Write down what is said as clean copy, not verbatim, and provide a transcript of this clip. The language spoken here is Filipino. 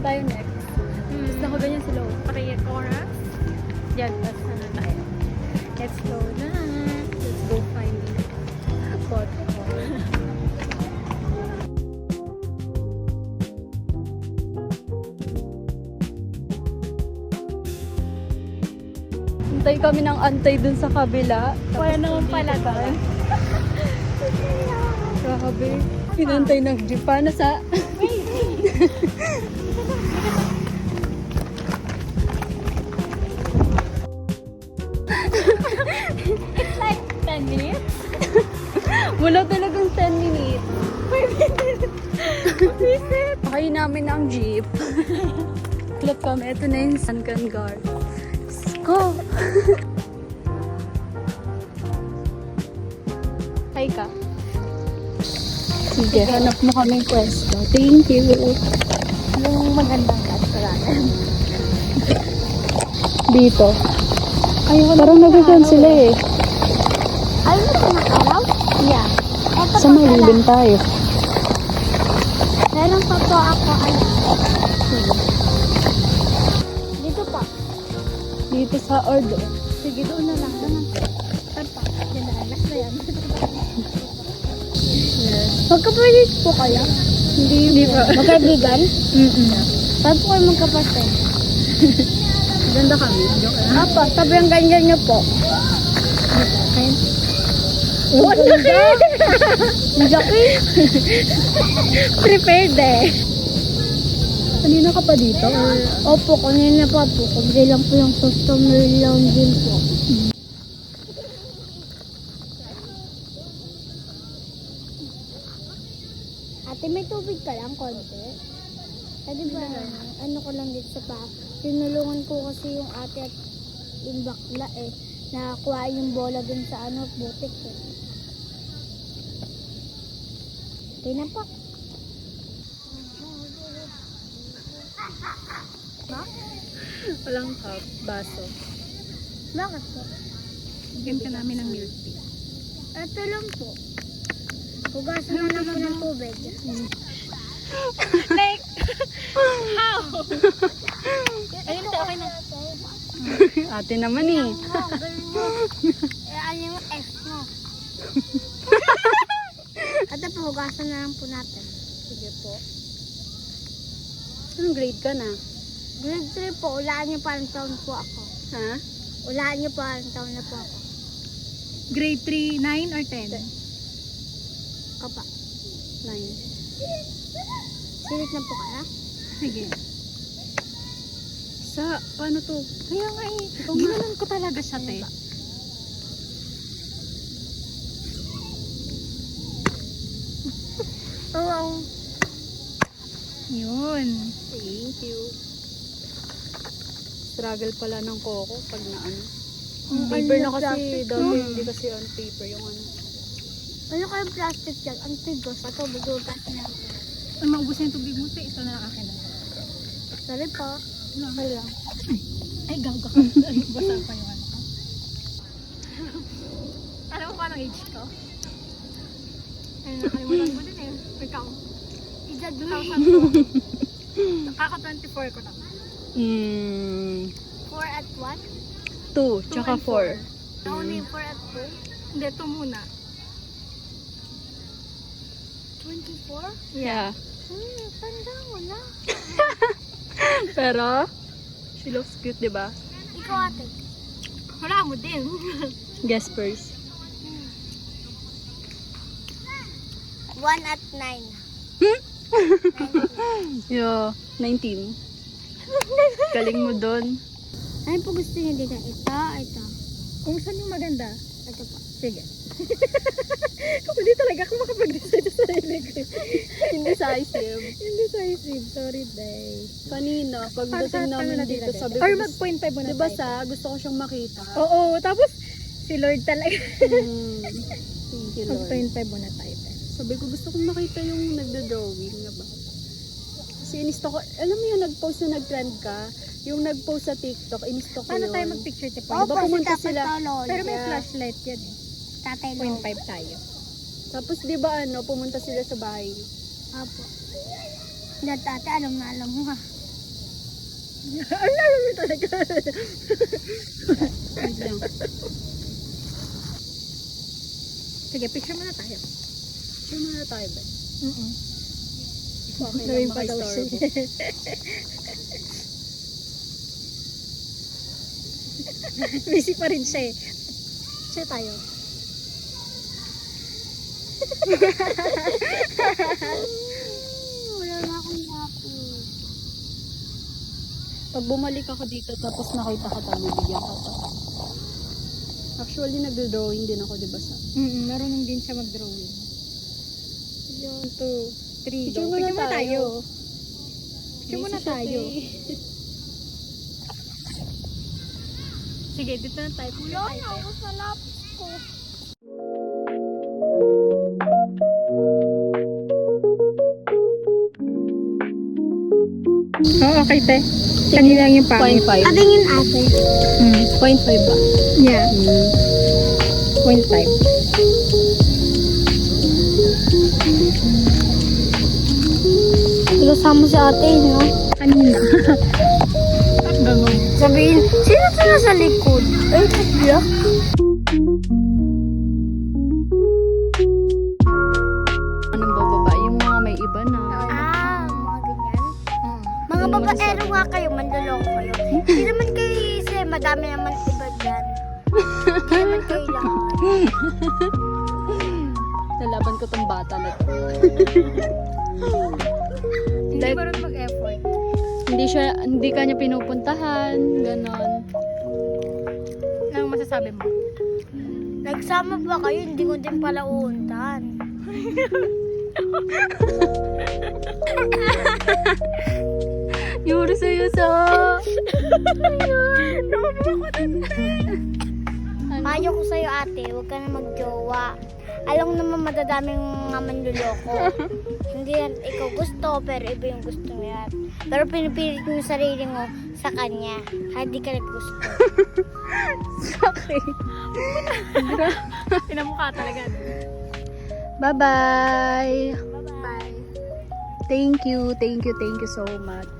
tayo next? Tapos nakaganyan sila. Parehas oras. Yan, tapos ano tayo. Let's go na. Let's go find photo. Antay kami ng antay dun sa kabila. Wala naman pala doon. Grabe. Pinantay ng jeep. Paano sa... It's like 10 minutes. Wala talagang 10 minutes. 5 minutes. Visit. Pakay namin ang jeep. Klap kami. Ito na yung Sunken Guard. Let's go! Hi ka. Sige, hanap mo kaming pwesto. Thank you. Yung magandang restaurant. Dito. Parang nag-gan sila eh. Ayaw mo ito ng araw? Yeah. Ito Sa Malibin tayo. Meron pa po ako dito pa. Dito sa Ordo. Sige, doon na lang. Saan pa? Yan na. Last na yan. Yes. Magkapalit po kaya? Hindi pa. Magkaibigan? Saan po kayo magkapatid? Ganda kami. Joke lang. Apo, sabi ang ganyan niyo po. What the heck? Jackie? Prepared eh. Kanina ka pa dito? Or... Opo, kanina pa po. Kundi lang po yung customer lounging po. Ate, may tubig ka lang konti. Pwede ba, ano ko lang dito sa pa. Tinulungan ko kasi yung ate at yung bakla eh. Nakakuha yung bola dun sa ano, butik eh. Okay na po. Walang cup. Baso. Bakit po? Bigyan ka namin ng milk tea. Ito lang po. Hugasan na lang po ng tubig. Like, how? Ayun na, okay na. Ate naman eh. Ano yung S mo? Ito po, hugasan na lang po natin. Sige po. Anong grade ka na? Grade 3 po, ulaan niyo pa ang taon po ako. Ha? Ulaan niyo pa ang taon na po ako. Grade 3, 9 or 10? Kapa. 9. Sirit na po kaya? Sige. Sa, paano to? Kaya nga eh. Ginanon ko talaga siya, te. Oo. Yun. Thank you. Struggle pala ng Coco pag na ano. Paper na kasi, dati hindi kasi ano paper yung ano. Ano kayong plastic yan? Ang tigos. Ito, bigugas na. Ang maubos na yung tubig mo, te. Ito na lang akin na. Sorry po. Okay lang. Ay, gaga ka. Basa pa yung ano ko. Alam mo pa ang age ko? Ay, nakalimutan ko din eh. Ikaw. Edad 2002. Kaka-24 ko na. 4 at 1? 2, tsaka 4. Nauna yung 4 at 2? Hindi, 2 muna. 24? Yeah. Tanda mo na. Pero, she looks cute, di ba? Ikaw ate. Wala mo din. Guess first. 1 at 9. Yo, 19. Galing mo doon. Ano po gusto niyo dito? Ito. Kung saan yung maganda? Ito po. Sige. Hindi talaga ako makapag-decide sa sarili ko. Indecisive. Indecisive. Sorry, day. Kanina, pagdating namin dito, sabi ko, Or mag-point 5 muna diba tayo. sa, gusto ko siyang makita. Oo, tapos si Lord talaga. Thank you, Lord. Mag-point 5 muna tayo. Sabi ko, gusto kong makita yung nagda-drawing na ba. Kasi inisto ko, alam mo yung nag-post na nag-trend ka, yung nag-post sa TikTok, inisto ko Paano yun. tayo mag-picture tipo? Diba pumunta sila, Pero may Yeah. flashlight yan eh. Tatay Lord. 0.5 tayo. tapos di ba ano, pumunta sila sa bahay. Apo. Dati ate, alam na alam mo ha. Ay, alam mo talaga. Wait lang. Sige, picture muna tayo. Sure muna tayo ba? Okay Gawin lang, pa daw maka-istorbo. siya. Busy pa rin siya eh. Siya tayo. Wala na akong ako. Pag bumalik ako dito tapos nakita ka tayo, bibigyan ka ta. Actually, nagdo-drawing din ako, di ba sa? Marunong din siya mag-drawing. 1, 2, 3, Picture go. muna Picture tayo. Picture muna Busy siya, tayo. te. Sige, dito na tayo. Picture tayo. sa lapis ko. Oo, okay, te. Kanina lang yung pangit. 0.5. Atingin ate. 0.5 ba? Yeah, 0.5. Kasama si ate, no? Kanina. Gagawin. Sabihin, sino ito nasa likod? Ay, yeah. Anong bababa? Yung mga may iba na. Mga ganyan. Mga babaero nga kayo, mandaloko kayo. Hindi naman kayo isa, madami naman iba dyan. Hindi naman kayo lahat. Nalaban ko tong bata na to. Hindi ba rin mag-effort? Hindi ka niya pinupuntahan, ganon. Anong masasabi mo? Nagsama ba kayo? Hindi ko din pala uuntan. Yuri sa'yo sa... Payo ko sa'yo ate, huwag ka na magjowa. Alam mo naman madadaming mga manluloko. Hindi yan ikaw gusto, pero iba yung gusto niya. Pero pinipilit mo yung sarili mo sa kanya. Hindi ka naggusto. Okay. Pinamukha talaga. Bye-bye. Bye-bye. Thank you so much.